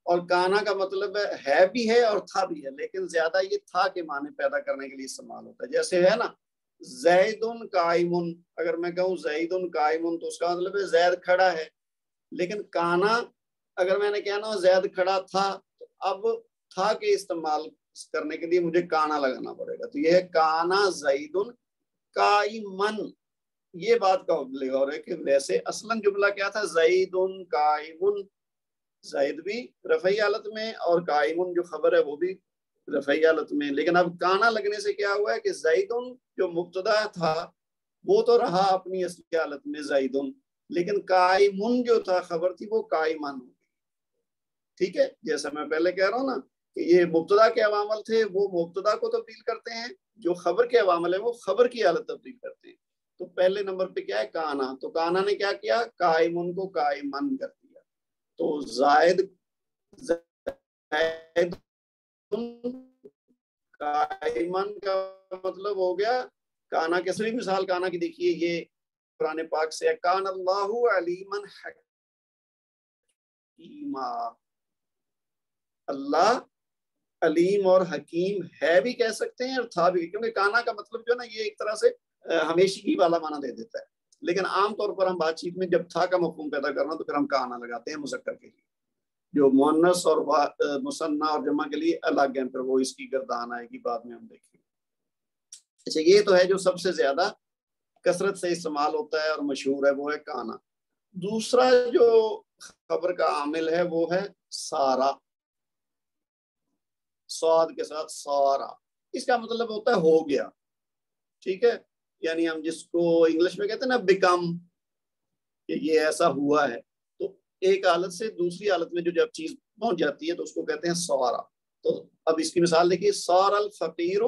اور کانا کا مطلب ہے بھی ہے اور تھا بھی ہے، لیکن زیادہ یہ تھا کے معنی پیدا کرنے کے لیے استعمال ہوتا ہے۔ جیسے ہے نا زیدن قائمن، اگر میں کہوں زیدن قائمن تو اس کا مطلب ہے زید کھڑا ہے، لیکن کانا اگر میں نے کہا نا زید کھڑا تھا تو اب تھا کے استعمال کرنے کے لیے مجھے کانا لگانا پڑے گا، تو یہ ہے کانا زیدن قائمن۔ یہ بات کا غور ہے کہ ویسے اصلاً جملہ کیا تھا؟ زیدن قائمن، زید بھی رفعی حالت میں اور قائمن جو خبر ہے وہ بھی رفعی حالت میں، لیکن اب کانا لگنے سے کیا ہوا ہے کہ زیدن جو مبتدا تھا وہ تو رہا اپنی اصلی حالت میں زیدن، لیکن قائمن جو تھا خبر تھی وہ قائمن ہو گئی، ٹھیک ہے۔ جیسا میں پہلے کہہ رہا ہوں نا کہ یہ مبتدا کے عوامل تھے، وہ مبتدا کو تبدیل کرتے ہیں، جو خبر کے عوامل ہیں وہ خبر کی حالت تبدیل کرتے ہیں۔ تو پہلے نمبر پہ کیا ہے؟ کانا، تو کانا نے کیا کیا؟ قائمن کو قائمن کر دیا، تو زائد قائمن کا مطلب ہو گیا کانا۔ کیسری مثال کانا کی دیکھیے، یہ قرآن پاک سے ہے، کان اللہ علیما حکیما، اللہ علیم اور حکیم ہے بھی کہہ سکتے ہیں اور تھا بھی، کیونکہ کانا کا مطلب جو ہے نا یہ ایک طرح سے ہمیشگی والا معنی دے دیتا ہے، لیکن عام طور پر ہم بات چیت میں جب تھا کا مفہوم پیدا کرنا تو پھر ہم کانا لگاتے ہیں مذکر کے لیے، جو مؤنث اور مثنیٰ اور جمع کے لیے الگ ہیں، پھر وہ اس کی گردان آئے گی بعد میں ہم دیکھیں گے۔ اچھا، یہ تو ہے جو سب سے زیادہ کثرت سے استعمال ہوتا ہے اور مشہور ہے، وہ ہے کانا۔ دوسرا جو خبر کا عامل ہے وہ ہے سارا، سواد کے ساتھ سارا، اس کا مطلب ہوتا ہے ہو گیا، ٹھیک ہے، یعنی ہم جس کو انگلش میں کہتے ہیں نا بیکم، کہ یہ ایسا ہوا ہے، تو ایک حالت سے دوسری حالت میں جو جب چیز پہنچ جاتی ہے تو اس کو کہتے ہیں سارا۔ تو اب اس کی مثال دیکھیے، سار الفقیر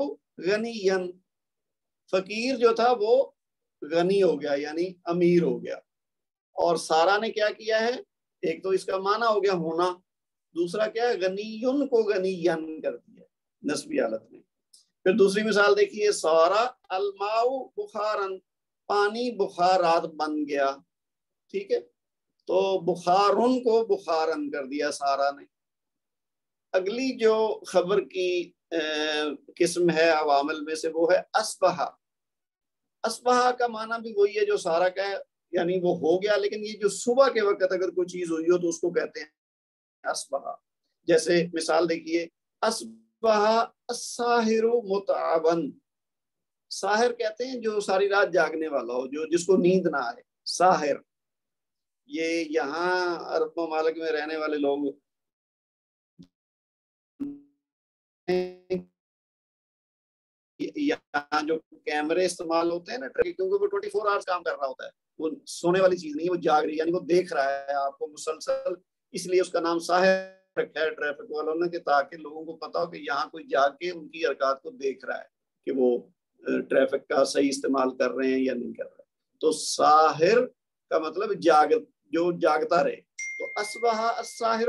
غنیا، فقیر جو تھا وہ غنی ہو گیا یعنی امیر ہو گیا، اور سارا نے کیا کیا ہے؟ ایک تو اس کا معنی ہو گیا ہونا، دوسرا کیا ہے؟ غنیون کو غنیان کر دیا نسبی حالت میں۔ پھر دوسری مثال دیکھیے، سارا الماء بخارن، پانی بخارات بن گیا، ٹھیک ہے، تو بخارن کو بخارن کر دیا سارا نے۔ اگلی جو خبر کی قسم ہے عوامل میں سے وہ ہے اصبحا۔ اصبحا کا معنی بھی وہی ہے جو سارا کا ہے، یعنی وہ ہو گیا، لیکن یہ جو صبح کے وقت اگر کوئی چیز ہوئی ہو تو اس کو کہتے ہیں اصبحا۔ جیسے مثال دیکھیے، اصبح الساحر متعبا، ساحر کہتے ہیں جو ساری رات جاگنے والا ہو، جو جس کو نیند نہ آئے، ساحر۔ یہ یہاں عرب ممالک میں رہنے والے لوگ یہاں جو کیمرے استعمال ہوتے ہیں نا، کیونکہ وہ 24 آورس کام کر رہا ہوتا ہے، وہ سونے والی چیز نہیں ہے، وہ جاگ رہی ہے، یعنی وہ دیکھ رہا ہے آپ کو مسلسل، اس لیے اس کا نام ساحر رکھا ہے ٹریفک والوں نے، کہ تاکہ لوگوں کو پتا ہو کہ یہاں کوئی جاگ کے ان کی حرکات کو دیکھ رہا ہے کہ وہ ٹریفک کا صحیح استعمال کر رہے ہیں یا نہیں کر رہے۔ تو ساحر کا مطلب جو جاگتا رہے۔ تو اصبح الساحر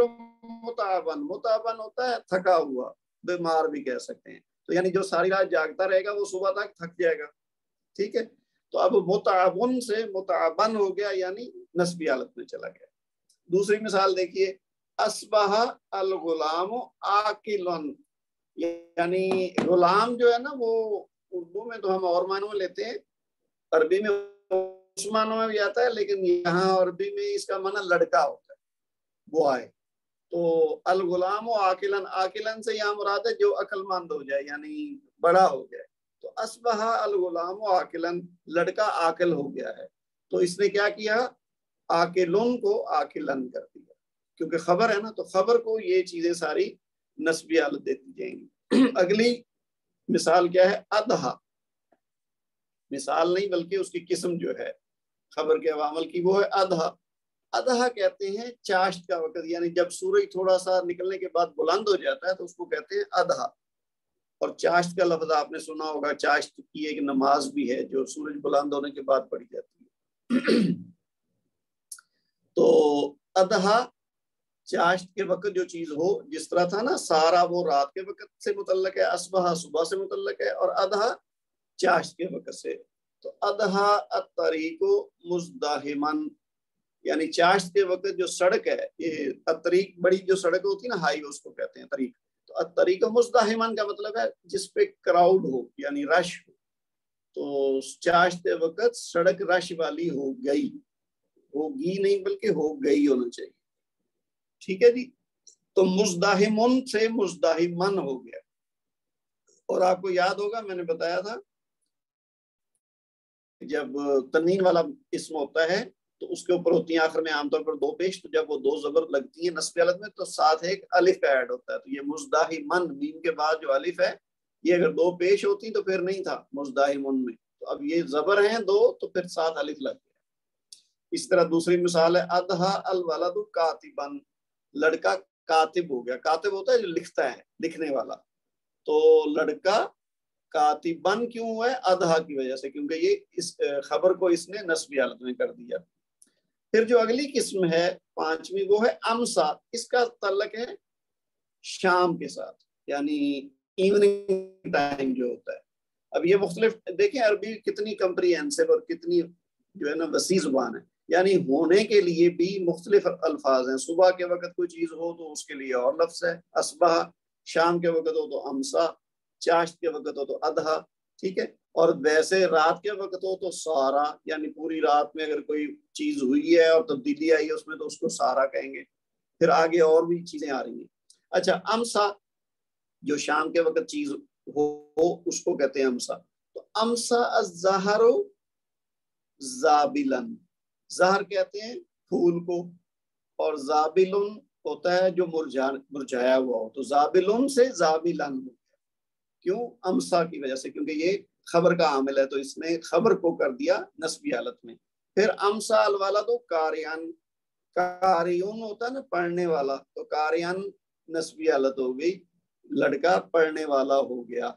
متعبا، متعبا ہوتا ہے تھکا ہوا، بیمار بھی کہہ سکتے ہیں۔ تو یعنی جو ساری رات جاگتا رہے گا وہ صبح تک تھک جائے گا. ٹھیک ہے, تو اب متعبن سے متعبن ہو گیا, یعنی نسبی حالت میں چلا گیا. دوسری مثال دیکھیے, اصبح الغلام آکلن, یعنی غلام جو ہے نا وہ اردو میں تو ہم اور معنوں میں لیتے ہیں, عربی میں اس معنوں میں بھی آتا ہے, لیکن یہاں عربی میں اس کا معنی لڑکا ہوتا ہے, وہ آئے. تو الغلام و آکلن, آکلن سے یہاں مراد ہے جو عقل مند ہو جائے, یعنی بڑا ہو جائے. تو اصبح الغلام و آکلن, لڑکا عاقل ہو گیا ہے. تو اس نے کیا کیا, آکلن کو آکلن کر دیا, کیونکہ خبر ہے نا, تو خبر کو یہ چیزیں ساری نسبی حالت دیتی جائیں گی. اگلی مثال کیا ہے, اضحیٰ. مثال نہیں بلکہ اس کی قسم جو ہے خبر کے عوامل کی, وہ ہے اضحیٰ. اضحیٰ کہتے ہیں چاشت کا وقت, یعنی جب سورج تھوڑا سا نکلنے کے بعد بلند ہو جاتا ہے تو اس کو کہتے ہیں اضحیٰ. اور چاشت کا لفظ آپ نے سنا ہوگا, چاشت کی ایک نماز بھی ہے جو سورج بلند ہونے کے بعد پڑھی جاتی ہے. تو اضحیٰ چاشت کے وقت جو چیز ہو, جس طرح تھا نا سارا وہ رات کے وقت سے متعلق ہے, اصبح صبح سے متعلق ہے, اور اضحیٰ چاشت کے وقت سے. تو اضحیٰ الطریق مزدحمن, یعنی چاشت کے وقت جو سڑک ہے, یہ الطریق بڑی جو سڑک ہوتی ہے نا ہائی, اس کو کہتے ہیں طریق. تو الطریق مزدحمن کا مطلب ہے جس پہ کراؤڈ ہو, یعنی رش ہو. تو چاشت کے وقت سڑک رش والی ہو گئی, ہوگی نہیں بلکہ ہو گئی ہونا چاہیے. ٹھیک ہے جی. تو مزدحمن سے مزدحمن ہو گیا. اور آپ کو یاد ہوگا میں نے بتایا تھا جب تنوین والا اسم ہوتا ہے تو اس کے اوپر ہوتی ہیں آخر میں عام طور پر دو پیش, تو جب وہ دو زبر لگتی ہیں نسبی حالت میں تو ساتھ ایک الف ایڈ ہوتا ہے. تو یہ مزدحمن, میم کے بعد جو الف ہے یہ اگر دو پیش ہوتی تو پھر نہیں تھا مزدحمن میں, تو اب یہ زبر ہیں دو تو پھر ساتھ الف لگ گیا. اس طرح دوسری مثال ہے اضحیٰ الولد کاتبن, لڑکا کاتب ہو گیا. کاتب ہوتا ہے جو لکھتا ہے, لکھنے والا. تو لڑکا کاتبن کیوں ہوا ہے, اضحیٰ کی وجہ سے, کیونکہ یہ اس خبر کو اس نے نسبی حالت میں کر دیا. پھر جو اگلی قسم ہے پانچویں, وہ ہے امسا. اس کا تعلق ہے شام کے ساتھ, یعنی ایوننگ ٹائم جو ہوتا ہے. اب یہ مختلف دیکھیں عربی کتنی کمپریہنسو اور کتنی جو ہے نا وسیع زبان ہے, یعنی ہونے کے لیے بھی مختلف الفاظ ہیں. صبح کے وقت کوئی چیز ہو تو اس کے لیے اور لفظ ہے اصبح, شام کے وقت ہو تو امسا, چاشت کے وقت ہو تو اضحیٰ. ٹھیک ہے. اور ویسے رات کے وقت ہو تو سارا, یعنی پوری رات میں اگر کوئی چیز ہوئی ہے اور تبدیلی آئی ہے اس میں تو اس کو سارا کہیں گے. پھر آگے اور بھی چیزیں آ رہی ہیں. اچھا, امسا جو شام کے وقت چیز ہو اس کو کہتے ہیں امسا. تو امسا الزہر زابلن, زہر کہتے ہیں پھول کو, اور زابلن ہوتا ہے جو مرجھایا ہوا ہو. تو زابلن سے زابلن ہو گیا. کیوں, امسا کی وجہ سے, کیونکہ یہ خبر کا عامل ہے تو اس نے خبر کو کر دیا نسبی حالت میں. پھر امسا الولد قاریان, قاریون ہوتا ہے نا پڑھنے والا, تو قاریان نسبی حالت ہو گئی, لڑکا پڑھنے والا ہو گیا.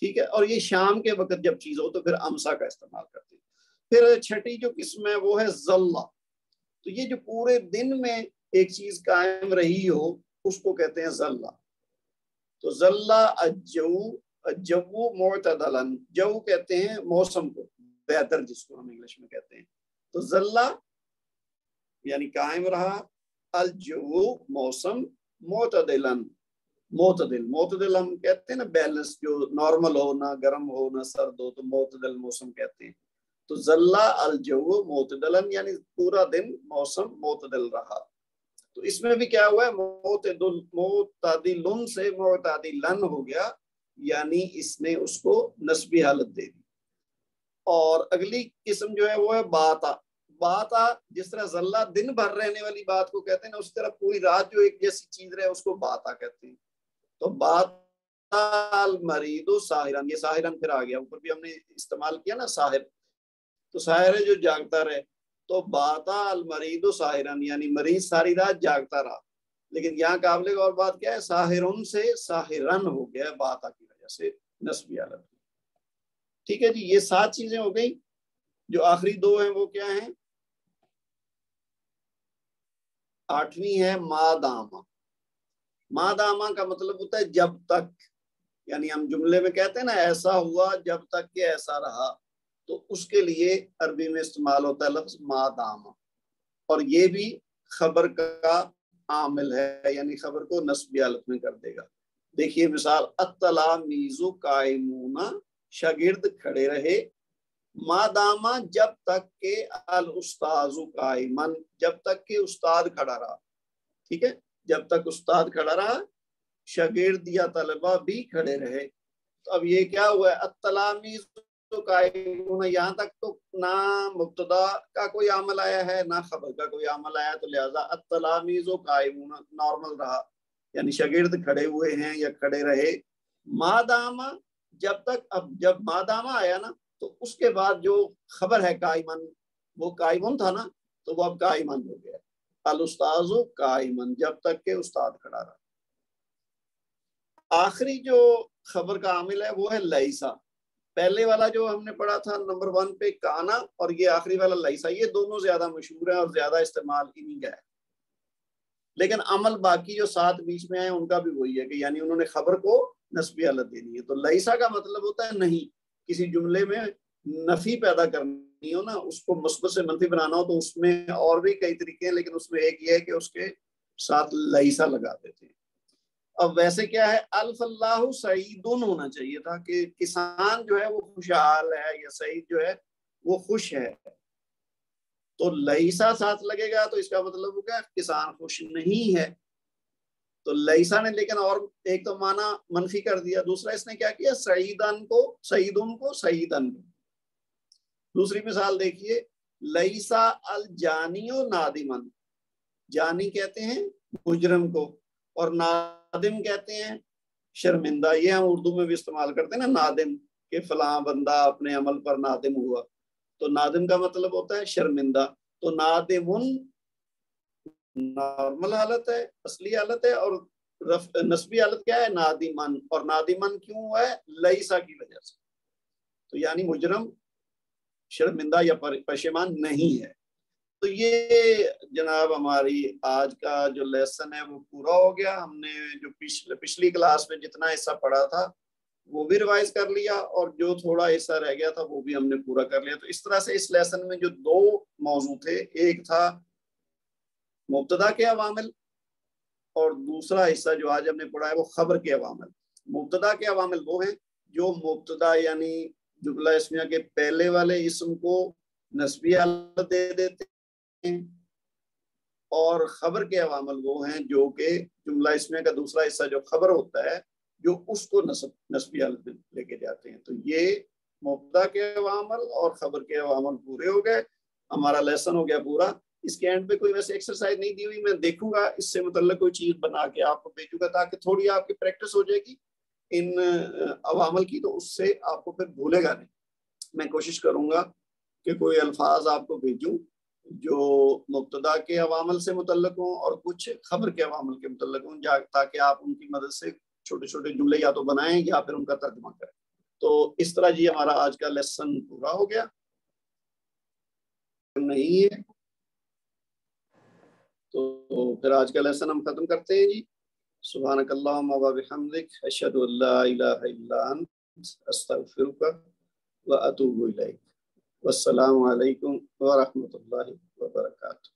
ٹھیک ہے. اور یہ شام کے وقت جب چیز ہو تو پھر امسا کا استعمال کرتے ہیں. پھر چھٹی جو قسم ہے وہ ہے ذلہ. تو یہ جو پورے دن میں ایک چیز قائم رہی ہو اس کو کہتے ہیں ذلہ. تو ذلہ الجو معتدلاً, جو کہتے ہیں موسم کو, بہتر جس کو ہم انگلش میں کہتے ہیں. تو ذلہ یعنی قائم رہا, الجو موسم, معتدلاً معتدل, معتدل ہم کہتے ہیں نا بیلنس, جو نارمل ہو, نہ گرم ہو نہ سرد ہو, تو معتدل موسم کہتے ہیں. تو ذلہ الجو معتدلاً یعنی پورا دن موسم معتدل رہا. تو اس میں بھی کیا ہوا ہے, معتدلن سے معتدلن ہو گیا, یعنی اس نے اس کو نسبی حالت دے دی. اور اگلی قسم جو ہے وہ ہے باتا. باتا جس طرح ذلہ دن بھر رہنے والی بات کو کہتے ہیں نا, اس طرح پوری رات جو ایک جیسی چیز رہے اس کو باتا کہتے ہیں. تو باتا المریض ساہرن, یہ ساہرن پھر آ گیا, اوپر بھی ہم نے استعمال کیا نا ساہر, تو ساہر ہے جو جاگتا رہے. تو باتا المریض ساہرن یعنی مریض ساری رات جاگتا رہا. لیکن یہاں قابل غور بات کیا ہے, ساہرن سے ساہرن ہو گیا باتا کی وجہ سے نسبی حالت. ٹھیک ہے جی. یہ 7 چیزیں ہو گئی. جو آخری 2 ہیں وہ کیا ہیں, 8ویں ہے ماداما. ماداما کا مطلب ہوتا ہے جب تک, یعنی ہم جملے میں کہتے ہیں نا ایسا ہوا جب تک کہ ایسا رہا، تو اس کے لیے عربی میں استعمال ہوتا ہے لفظ ما دام، اور یہ بھی خبر کا عامل ہے، یعنی خبر کو نصبی حالت میں کر دے گا۔ دیکھیے مثال، التلامیذ قائمون، شاگرد کھڑے رہے، ما داما جب تک کہ الاستاذ قائمن، جب تک کہ استاد کھڑا رہا، ٹھیک ہے، جب تک استاد کھڑا رہا شاگرد یا طلبہ بھی کھڑے رہے۔ تو اب یہ کیا ہوا ہے، التلامیذ قائمون، یہاں تک تو نہ مبتدا کا کوئی عمل آیا ہے نہ خبر کا کوئی عمل آیا، تو لہذا التلامیذ قائمون نارمل رہا، یعنی شاگرد کھڑے ہوئے ہیں یا کھڑے رہے۔ ما داما جب تک، اب جب ما داما آیا نا تو اس کے بعد جو خبر ہے قائمن، وہ قائمن تھا نا تو وہ اب قائمن ہو گیا، الاستاذ قائمن، جب تک کہ استاد کھڑا رہا۔ آخری جو خبر کا عامل ہے وہ ہے لیسا۔ پہلے والا جو ہم نے پڑھا تھا نمبر 1 پہ کانا، اور یہ آخری والا لیسا، یہ دونوں زیادہ مشہور ہیں اور زیادہ استعمال انہی کا ہے، لیکن عمل باقی جو 7 بیچ میں ہیں ان کا بھی وہی ہے کہ یعنی انہوں نے خبر کو نسبی حالت دینی ہے۔ تو لیسا کا مطلب ہوتا ہے نہیں، کسی جملے میں نفی پیدا کرنی ہو نا، اس کو مثبت سے منفی بنانا ہو، تو اس میں اور بھی کئی طریقے ہیں، لیکن اس میں ایک یہ ہے کہ اس کے ساتھ لیسا لگا دیتے ہیں۔ اب ویسے کیا ہے، الف اللہ سعیدن ہونا چاہیے تھا کہ کسان جو ہے وہ خوشحال ہے، یا سعید جو ہے وہ خوش ہے، تو لیسا ساتھ لگے گا تو اس کا مطلب ہوگا کسان خوش نہیں ہے۔ تو لیسا نے لیکن اور ایک تو معنی منفی کر دیا، دوسرا اس نے کیا کیا، سعیدن کو سعیدن کو۔ دوسری مثال دیکھیے، لیسا الجانیو نادمن، جانی کہتے ہیں مجرم کو، اور نادم کہتے ہیں شرمندہ۔ یہ ہم اردو میں بھی استعمال کرتے ہیں نا نادم، کہ فلاں بندہ اپنے عمل پر نادم ہوا، تو نادم کا مطلب ہوتا ہے شرمندہ۔ تو نادمن نارمل حالت ہے، اصلی حالت ہے، اور نسبی حالت کیا ہے، نادمن، اور نادمن کیوں ہے، لیسا کی وجہ سے، تو یعنی مجرم شرمندہ یا پشیمان نہیں ہے۔ تو یہ جناب ہماری آج کا جو لیسن ہے وہ پورا ہو گیا۔ ہم نے جو پچھلی کلاس میں جتنا حصہ پڑھا تھا وہ بھی ریوائز کر لیا، اور جو تھوڑا حصہ رہ گیا تھا وہ بھی ہم نے پورا کر لیا۔ تو اس طرح سے اس لیسن میں جو 2 موضوع تھے، ایک تھا مبتدا کے عوامل، اور دوسرا حصہ جو آج ہم نے پڑھا ہے وہ خبر کے عوامل۔ مبتدا کے عوامل وہ ہیں جو مبتدا یعنی جملہ اسمیہ کے پہلے والے اسم کو نسبی حالت دے دیتے ہیں، اور خبر کے عوامل وہ ہیں جو کہ جملہ اسمیہ کا دوسرا حصہ جو خبر ہوتا ہے جو اس کو نسبی حالت میں لے کے جاتے ہیں۔ تو یہ مبتدا کے عوامل اور خبر کے عوامل پورے ہو گئے، ہمارا لیسن ہو گیا پورا۔ اس کے اینڈ پہ کوئی ویسے ایکسرسائز نہیں دی ہوئی، میں دیکھوں گا اس سے متعلق کوئی چیز بنا کے آپ کو بھیجوں گا تاکہ تھوڑی آپ کی پریکٹس ہو جائے گی ان عوامل کی، تو اس سے آپ کو پھر بھولے گا نہیں۔ میں کوشش کروں گا کہ کوئی الفاظ آپ کو بھیجوں جو مبتدا کے عوامل سے متعلق ہوں اور کچھ خبر کے عوامل کے متعلق ہوں، تاکہ آپ ان کی مدد سے چھوٹے چھوٹے جملے یا تو بنائیں یا پھر ان کا ترجمہ کریں۔ تو اس طرح جی ہمارا آج کا لیسن پورا ہو گیا۔ نہیں ہے تو پھر آج کا لیسن ہم ختم کرتے ہیں جی۔ سبحانک اللہم و بحمدک، اشہد ان لا الہ الا انت، استغفرک و اتوب الیک۔ والسلام علیکم ورحمۃ اللہ وبرکاتہ۔